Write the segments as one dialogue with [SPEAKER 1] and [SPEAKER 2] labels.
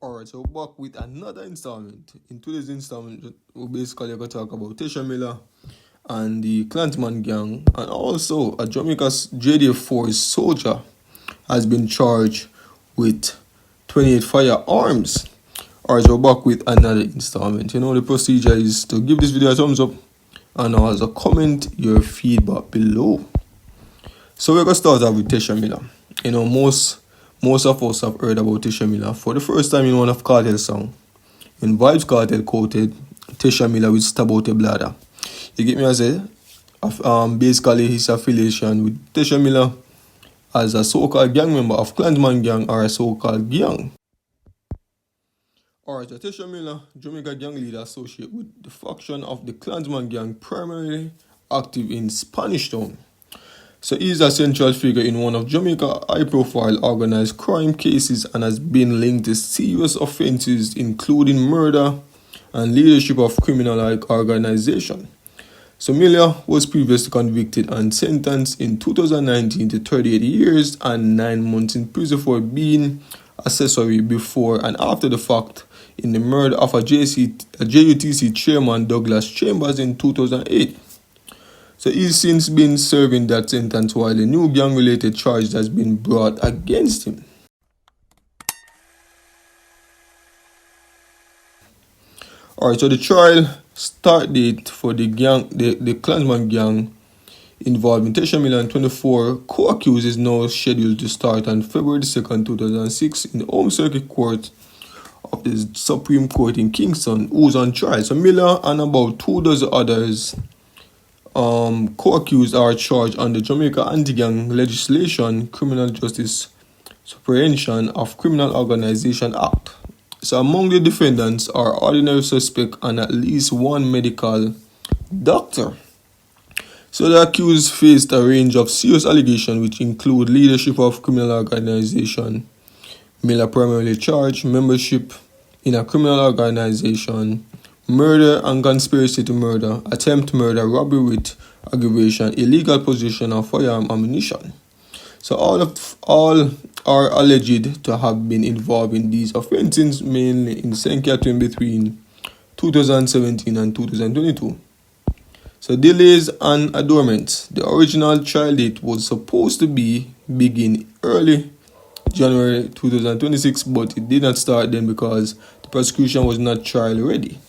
[SPEAKER 1] Alright, so we're back with another installment. In today's installment, we're basically going to talk about Tesha Miller and the Klansman gang, and also a Jamaica's JDF Force soldier has been charged with 28 firearms. Alright, so we're back with another installment. You know, the procedure is to give this video a thumbs up and also comment your feedback below. So we're going to start out with Tesha Miller. You know, most of us have heard about Tesha Miller for the first time in one of Cartel's song. In Vibes, Cartel quoted Tesha Miller with Stab Out a Bladder. You get me? I say, basically his affiliation with Tesha Miller as a so-called gang member of Klansman gang or a so-called gang. Alright, so Tesha Miller, Jamaica gang leader associated with the faction of the Klansman gang, primarily active in Spanish Town. So he is a central figure in one of Jamaica's high-profile organized crime cases and has been linked to serious offenses including murder and leadership of criminal-like organization. So Miller was previously convicted and sentenced in 2019 to 38 years and 9 months in prison for being accessory before and after the fact in the murder of a JUTC chairman Douglas Chambers in 2008. So he's since been serving that sentence while a new gang-related charge has been brought against him. Alright, so the trial start date for the Klansman gang involving Tesha Miller and 24 co-accused is now scheduled to start on February 2nd, 2006 in the Home Circuit Court of the Supreme Court in Kingston, who's on trial. So Miller and about 24 others co-accused are charged under Jamaica Anti-Gang Legislation, Criminal Justice Suppression of Criminal Organization Act. So among the defendants are ordinary suspect and at least one medical doctor. So the accused faced a range of serious allegations which include leadership of criminal organization. Miller primarily charged membership in a criminal organization, murder and conspiracy to murder, attempt murder, robbery with aggravation, illegal possession of firearm ammunition. So all are alleged to have been involved in these offences, mainly in St. Catherine between 2017 and 2022. So delays and adjournments. The original trial date was supposed to begin early January 2026, but it did not start then because the prosecution was not trial ready.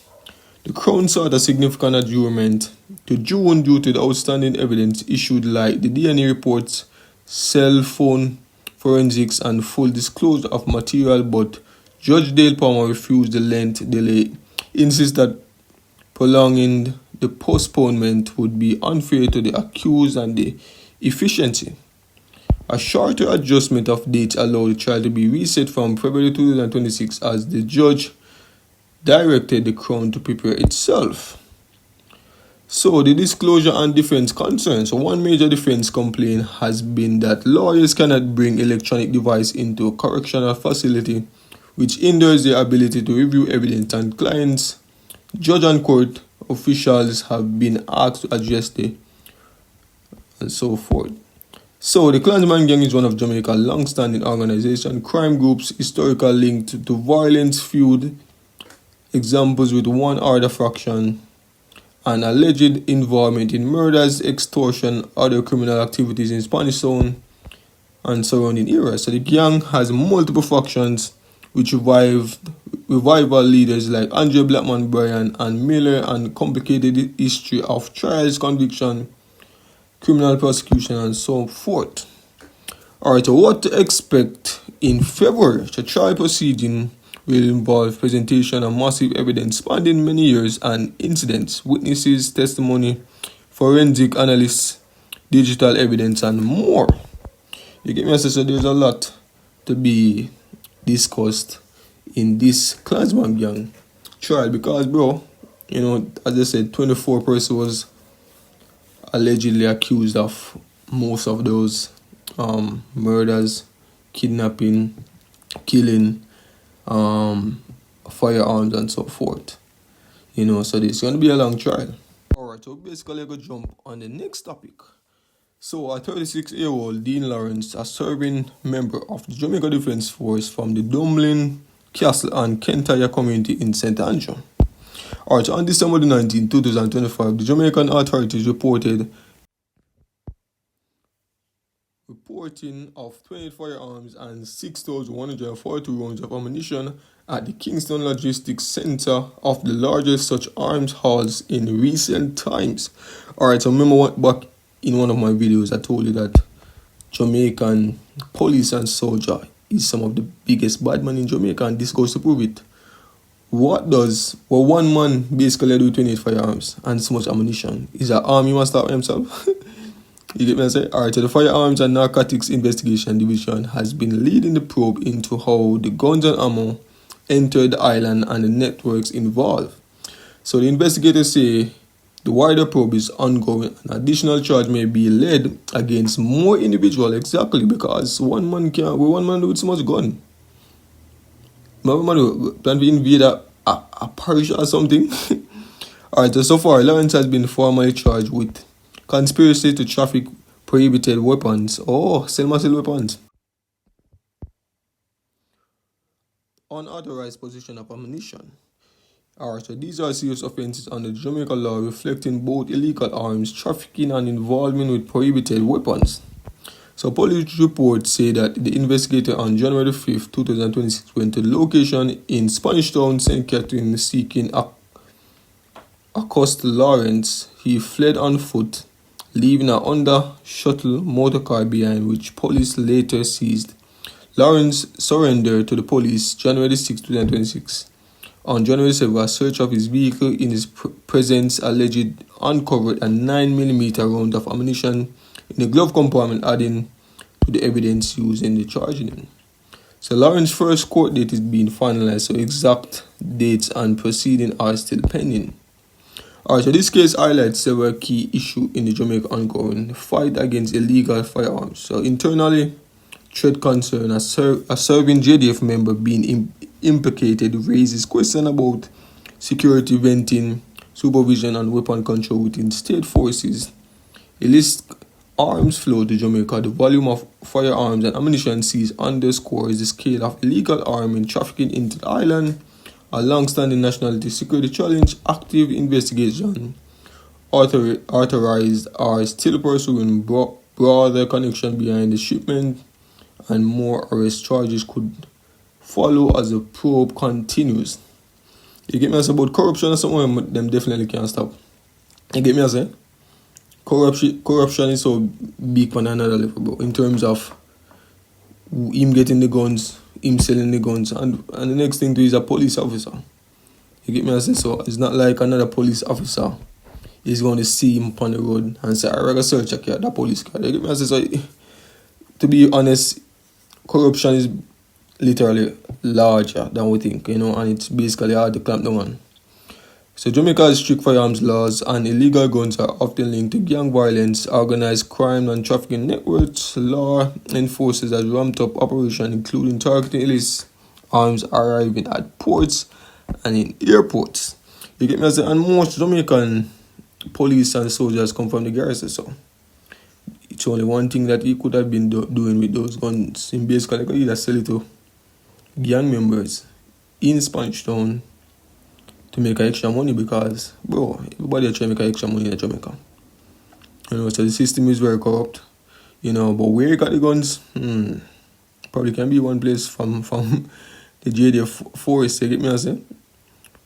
[SPEAKER 1] The Crown sought a significant adjournment to June due to the outstanding evidence issued like the DNA reports, cell phone forensics and full disclosure of material, but Judge Dale Palmer refused the length delay, insisted that prolonging the postponement would be unfair to the accused and the efficiency. A shorter adjustment of dates allowed the trial to be reset from February 2026 as the judge directed the Crown to prepare itself. So the disclosure and defense concerns. So one major defense complaint has been that lawyers cannot bring electronic device into a correctional facility, which hinders their ability to review evidence, and clients, judge and court officials have been asked to address the and so forth. So the Klansman gang is one of Jamaica's long-standing organization, crime groups, historical linked to violence, feud, examples with one other faction, and alleged involvement in murders, extortion, other criminal activities in Spanish Town and surrounding areas. So the gang has multiple factions which revival leaders like Andre Blackman Bryan and Miller, and complicated history of trials, conviction, criminal prosecution and so forth. Alright, so what to expect in February? The trial proceeding will involve presentation of massive evidence spanning many years and incidents, witnesses, testimony, forensic analysts, digital evidence and more. You get me? So there's a lot to be discussed in this Klansman gang trial because, bro, you know, as I said, 24 persons was allegedly accused of most of those murders, kidnapping, killing, firearms and so forth. You know, so this is going to be a long trial. Alright, so basically I go jump on the next topic. So a 36-year-old Dean Lawrence, a serving member of the Jamaica Defence Force from the Dublin Castle and Kentire community in St. Andrew. Alright, so on December 19, 2025, the Jamaican authorities reporting of 28 firearms and 6,142 rounds of ammunition at the Kingston Logistics Center, of the largest such arms hauls in recent times. Alright, so remember back in one of my videos I told you that Jamaican police and soldier is some of the biggest bad men in Jamaica, and this goes to prove it. What one man basically do 28 firearms and so much ammunition? Is an army must start himself? You get me? I say? Alright, so the Firearms and Narcotics Investigation Division has been leading the probe into how the guns and ammo entered the island and the networks involved. So the investigators say the wider probe is ongoing. An additional charge may be led against more individuals, exactly, because one man do with so much gun. Maybe man plan to invade a parish or something. Alright, so far Lawrence has been formally charged with conspiracy to traffic prohibited weapons. Sell weapons. Unauthorized possession of ammunition. Alright, so these are serious offenses under Jamaican law, reflecting both illegal arms trafficking and involvement with prohibited weapons. So police reports say that the investigator on January 5th, 2026 went to the location in Spanish Town, St. Catherine, seeking accost Lawrence. He fled on foot, leaving an under-shuttle motorcar behind, which police later seized. Lawrence surrendered to the police January 6, 2026. On January 7, a search of his vehicle in his presence allegedly uncovered a 9mm round of ammunition in the glove compartment, adding to the evidence used in the charging him. So Lawrence's first court date is being finalized, so exact dates and proceedings are still pending. Alright, so this case highlights several key issues in the Jamaica ongoing fight against illegal firearms. So internally, threat concern, a serving JDF member being implicated raises question about security, venting, supervision and weapon control within state forces. Illicit arms flow to Jamaica. The volume of firearms and ammunition seized underscores the scale of illegal arming trafficking into the island. A long-standing nationality security challenge. Active investigation authorized are still pursuing broader connection behind the shipment, and more arrest charges could follow as the probe continues. You get me? I say about corruption or something, them definitely can't stop. You get me? I say corruption is so big on another level, bro, in terms of him getting the guns, him selling the guns, and the next thing too is a police officer. You get me? I say, so it's not like another police officer is going to see him on the road and say, I rather search a car, that police car. You get me? I say, so to be honest, corruption is literally larger than we think, and it's basically hard to clamp down on. So Jamaica's strict firearms laws and illegal guns are often linked to gang violence, organized crime and trafficking networks. Law enforcers has ramped up operations, including targeting illicit arms arriving at ports and in airports. You get me? And most Jamaican police and soldiers come from the garrison, so it's only one thing that he could have been doing with those guns. In basically, could either sell it to gang members in Spanish Town to make extra money, because, bro, everybody trying to make extra money in Jamaica. So the system is very corrupt, but where you got the guns, probably can be one place from the JDF force, you get me, I say?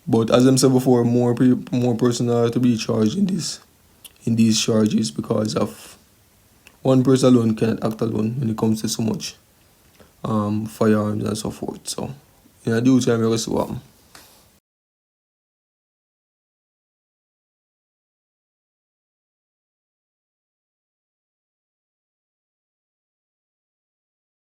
[SPEAKER 1] But as I said before, more personnel to be charged in these charges, because of one person alone cannot act alone when it comes to so much firearms and so forth. So, due time, we're going to see what happens.